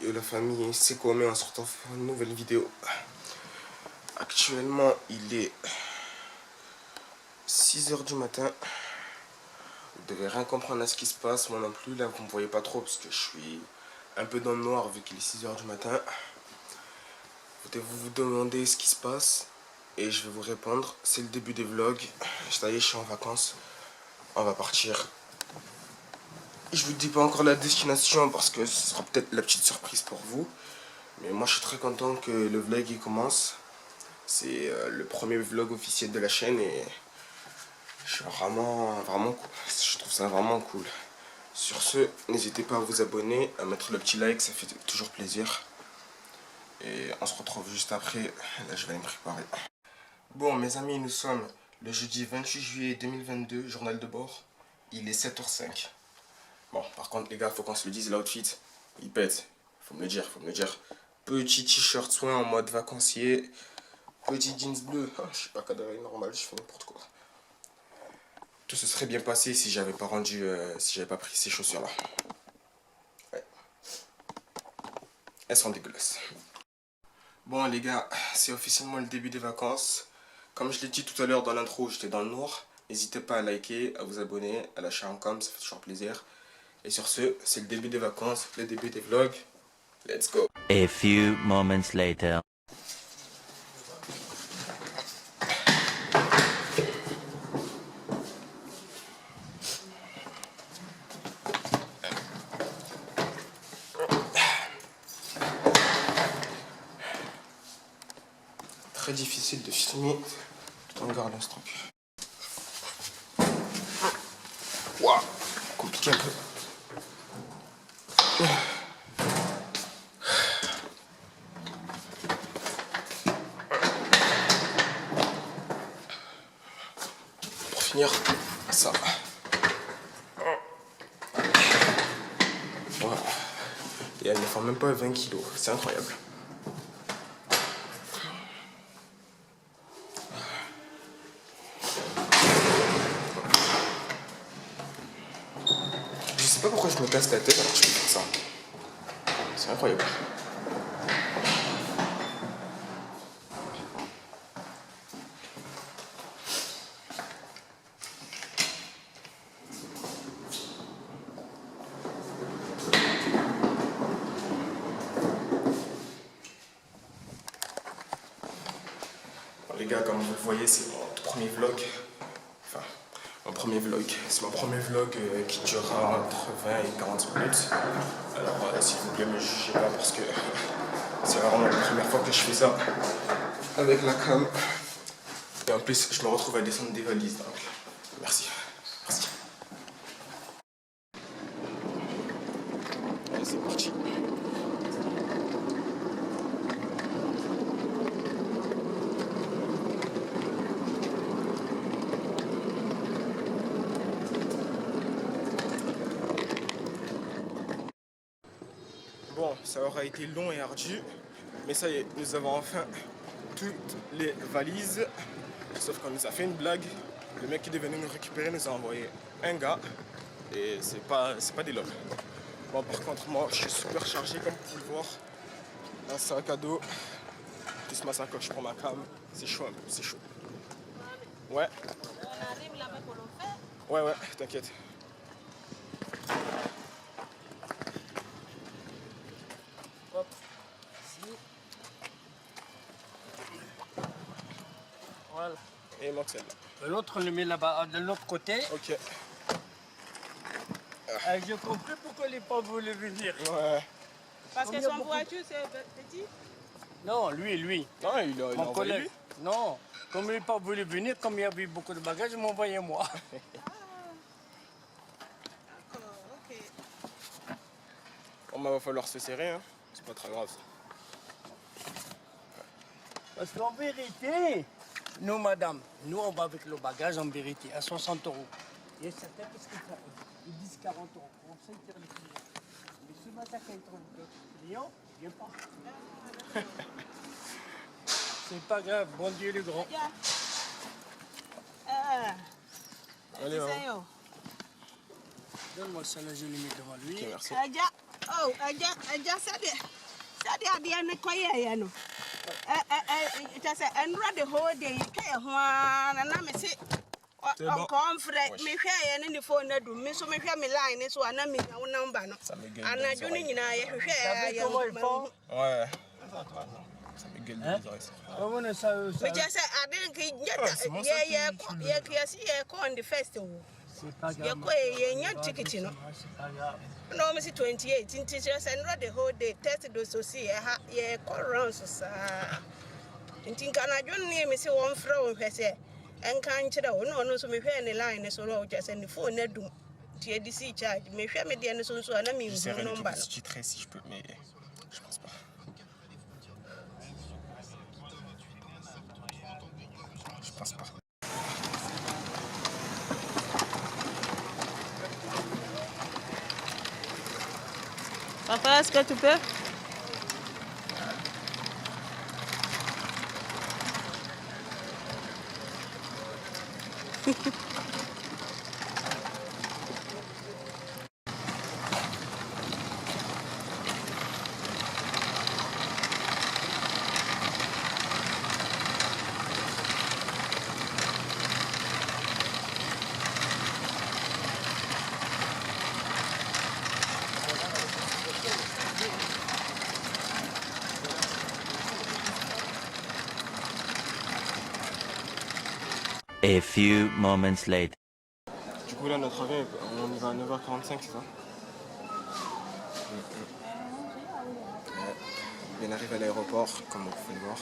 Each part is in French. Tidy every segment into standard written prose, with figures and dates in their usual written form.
Yo la famille, c'est quoi, mais on se retrouve pour une nouvelle vidéo. Actuellement il est 6h du matin. Vous devez rien comprendre à ce qui se passe, moi non plus. Là vous me voyez pas trop parce que je suis un peu dans le noir vu qu'il est 6h du matin. Vous devez vous demander ce qui se passe et je vais vous répondre. C'est le début des vlogs. Ça y est, je suis en vacances. On va partir. Je vous dis pas encore la destination parce que ce sera peut-être la petite surprise pour vous. Mais moi je suis très content que le vlog il commence. C'est le premier vlog officiel de la chaîne et je suis vraiment cool. Je trouve ça vraiment cool. Sur ce, n'hésitez pas à vous abonner, à mettre le petit like, ça fait toujours plaisir. Et on se retrouve juste après. Là je vais me préparer. Bon mes amis, nous sommes le jeudi 28 juillet 2022, journal de bord. Il est 7h05. Bon, par contre les gars, faut qu'on se le dise, l'outfit, il pète. Faut me le dire, faut me le dire. Petit t-shirt soin en mode vacancier. Petit jeans bleu. Ah, je suis pas cadré normal, je fais n'importe quoi. Tout se serait bien passé si j'avais pas rendu, si j'avais pas pris ces chaussures là. Ouais. Elles sont dégueulasses. Bon les gars, c'est officiellement le début des vacances. Comme je l'ai dit tout à l'heure dans l'intro, j'étais dans le noir. N'hésitez pas à liker, à vous abonner, à lâcher un com, ça fait toujours plaisir. Et sur ce, c'est le début des vacances, le début des vlogs. Let's go. A few moments later. Très difficile de filmer tout en gardant ce truc. Waouh, compliqué un peu. Pour finir, ça. Voilà. Et elle ne fait même pas 20 kilos, c'est incroyable. Je sais pas pourquoi je me casse la tête alors que je peux faire ça. C'est incroyable. Bon, les gars, comme vous le voyez, c'est mon tout premier vlog. Enfin, mon premier vlog. C'est mon premier vlog qui durera entre 20 et 40 minutes. Alors, s'il vous plaît, ne me jugez pas parce que c'est vraiment la première fois que je fais ça avec la cam. Et en plus, je me retrouve à descendre des valises. Donc, merci. Merci. Allez, c'est parti. Bon, ça aura été long et ardu, mais ça y est, nous avons enfin toutes les valises. Sauf qu'on nous a fait une blague. Le mec qui devait nous récupérer nous a envoyé un gars. Et c'est pas des logs. Bon, par contre, moi, je suis super chargé, comme vous pouvez le voir. Un sac à dos, plus ma sacoche pour ma cam. C'est chaud un peu, c'est chaud. Ouais. Ouais, t'inquiète. Hop. Ici. Voilà. Et il manque celle-là. L'autre, on le met là-bas, de l'autre côté. Ok. Je comprends pourquoi il n'est pas voulu venir. Ouais. Parce que son voiture, c'est petit? Non, lui. Non, il a Mon envoyé collègue. lui. Non, comme il n'est pas voulu venir, comme il y avait beaucoup de bagages, il m'a envoyé moi. D'accord, ok. Bon, bah, va falloir se serrer, hein. C'est pas très grave. Parce qu'en vérité, nous, madame, nous, on va avec le bagage en vérité à 60 €. Et certains, qu'est-ce qu'ils font? Ils disent 40 €. On sait dire les clients. Mais ce matin, quand ils trouvent le client, il ne vient pas. C'est pas grave, bon Dieu le grand. Allez, Donne-moi ça là, je le mets devant lui. Ok, merci. Aja. Oh, I just said it. Said it at the end of Koya, no. Just and read the whole day. Pay one, and I'm a sick. I'm confident. Me share any phone that do me so me share me line is one of me number. And I don't need to share. Ouais. Ça me gueule des oreilles. Me just say I didn't get yeah, on the festival. You're quite ticket, you know. No, Miss 28 in teachers and read the whole day, tested those to see a call around, so and think I don't name me say one throw her say, and can't you know, no, so me fair any line is all just and the phone net do. TDC charge, me fair me the end so and I mean, no number. Si je peux, mais je pense pas. Je pense pas. Papa, est-ce que tu peux? A few moments later. Du coup là notre avion on y va à 9h45 c'est ça? On arrive à l'aéroport comme vous pouvez le voir.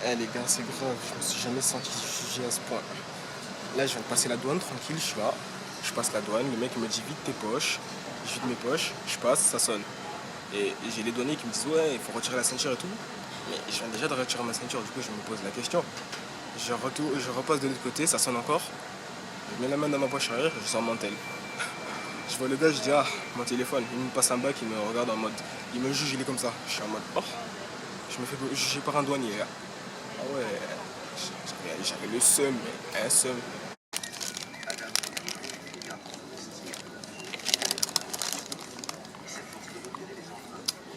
Eh les gars c'est grave, je me suis jamais senti jugé à ce point. Là je viens de passer la douane tranquille, je suis là, je passe la douane, le mec il me dit vide tes poches, je vide mes poches, je passe, ça sonne. Et j'ai les douaniers qui me disent ouais il faut retirer la ceinture et tout. Mais je viens déjà de retirer ma ceinture, du coup je me pose la question. Je repasse de l'autre côté, ça sonne encore. Je mets la main dans ma poche arrière, je sors mon tel. Je vois le gars, je dis ah mon téléphone, il me passe un bac, il me regarde en mode, il me juge, il est comme ça. Je suis en mode oh, je me fais juger par un douanier là. Ah ouais, j'avais le seum, mais un seum.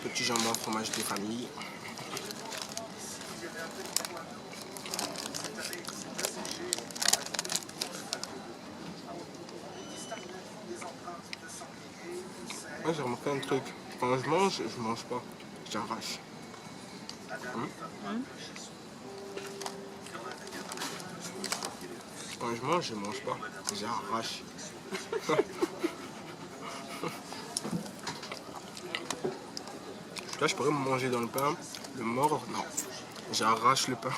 Petit jambon, fromage de famille. Moi j'ai remarqué un truc, quand je mange pas, j'arrache. Quand je mange pas, j'arrache. Là je pourrais me manger dans le pain, le mordre, non, j'arrache le pain.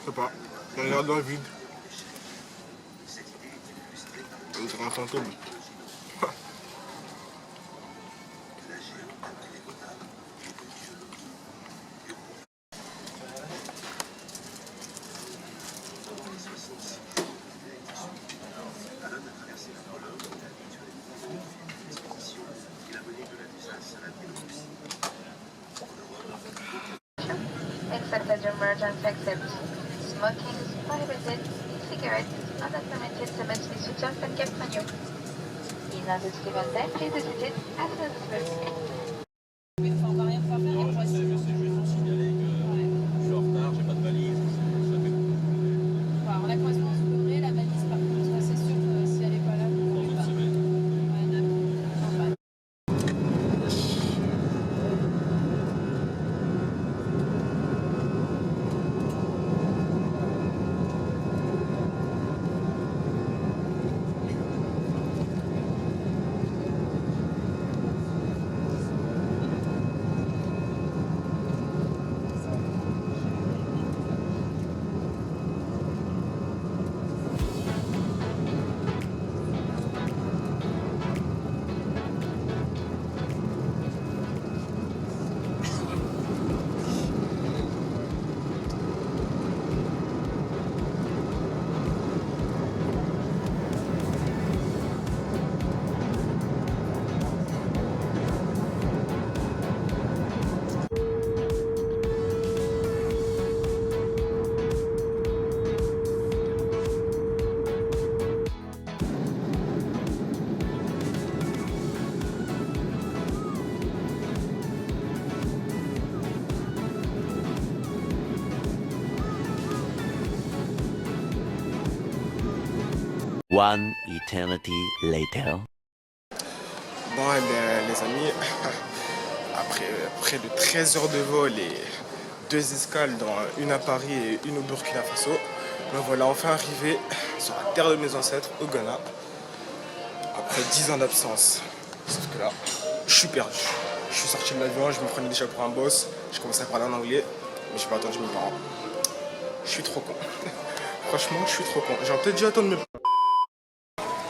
Je sais pas, j'ai l'air dans le vide. On dirait un fantôme. Except as emergency except smoking, prohibited, cigarettes, other permitted substances switch off and kept on you. In order to prevent that, please visit it as soon as possible. La correspondance degré, la valise par contre, c'est sûr que si elle n'est pas là, vous ne pouvez pas. One eternity later. Bon, eh bien, les amis, après près de 13 heures de vol et 2 escales, dont une à Paris et une au Burkina Faso, me voilà enfin arrivé sur la terre de mes ancêtres, au Ghana, après 10 ans d'absence. Sauf que là, je suis perdu. Je suis sorti de l'avion, je me prenais déjà pour un boss, je commençais à parler en anglais, mais j'ai pas attendu mes parents. Je suis trop con. Franchement, je suis trop con. J'aurais peut-être dû attendre mes...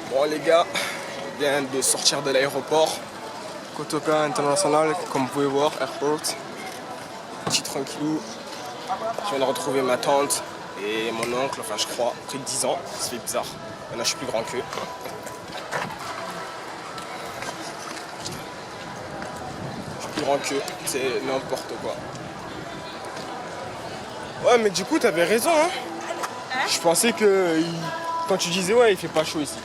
Bon les gars, je viens de sortir de l'aéroport. Kotoka International, comme vous pouvez voir, airport. Petit tranquillou. Je viens de retrouver ma tante et mon oncle, enfin je crois, après 10 ans. Ça fait bizarre. Maintenant je suis plus grand qu'eux. Je suis plus grand qu'eux, c'est n'importe quoi. Ouais mais du coup t'avais raison hein. Je pensais que quand tu disais ouais il fait pas chaud ici.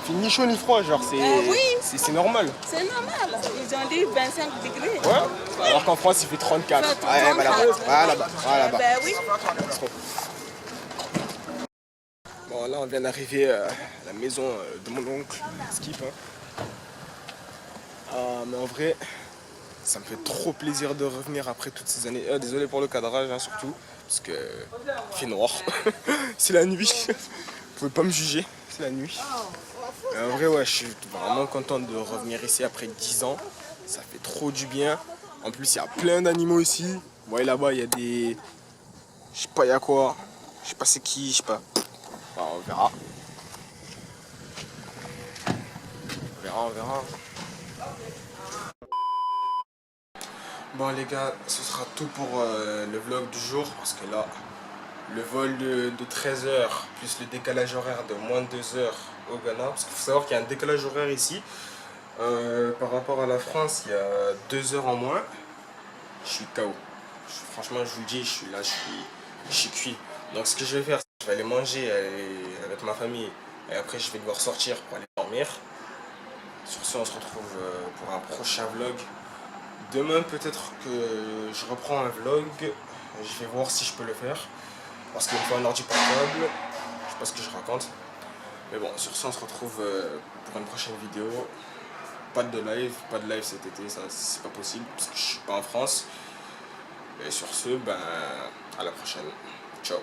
Il fait ni chaud ni froid, genre c'est oui. c'est normal. C'est normal. Ils ont dit 25 degrés. Ouais. Alors qu'en France il fait 34. Fait Ouais, bah là-bas. 34. Voilà là-bas. Voilà là-bas. Ben oui. Bon là on vient d'arriver à la maison de mon oncle, Skip. Hein. Mais en vrai, ça me fait trop plaisir de revenir après toutes ces années. Désolé pour le cadrage hein, surtout, parce que il fait noir. C'est la nuit. Vous pouvez pas me juger, c'est la nuit. Mais en vrai ouais, je suis vraiment content de revenir ici après 10 ans. Ça fait trop du bien. En plus il y a plein d'animaux ici. Vous voyez là-bas il y a des... Je sais pas il y a quoi. Je sais pas c'est qui, je sais pas. Enfin, on verra. On verra. Bon les gars, ce sera tout pour le vlog du jour. Parce que là, le vol de 13 heures, plus le décalage horaire de moins de 2 heures au Ghana. Parce qu'il faut savoir qu'il y a un décalage horaire ici. Par rapport à la France, il y a 2 heures en moins. Je suis KO. Franchement, je vous le dis, je suis là, je suis cuit. Donc ce que je vais faire, je vais aller manger avec ma famille. Et après, je vais devoir sortir pour aller dormir. Sur ce, on se retrouve pour un prochain vlog. Demain, peut-être que je reprends un vlog. Je vais voir si je peux le faire. Parce qu'il me faut un ordi portable. Je sais pas ce que je raconte. Mais bon, sur ce, on se retrouve pour une prochaine vidéo. Pas de live cet été, ça c'est pas possible parce que je suis pas en France. Et sur ce, ben à la prochaine. Ciao.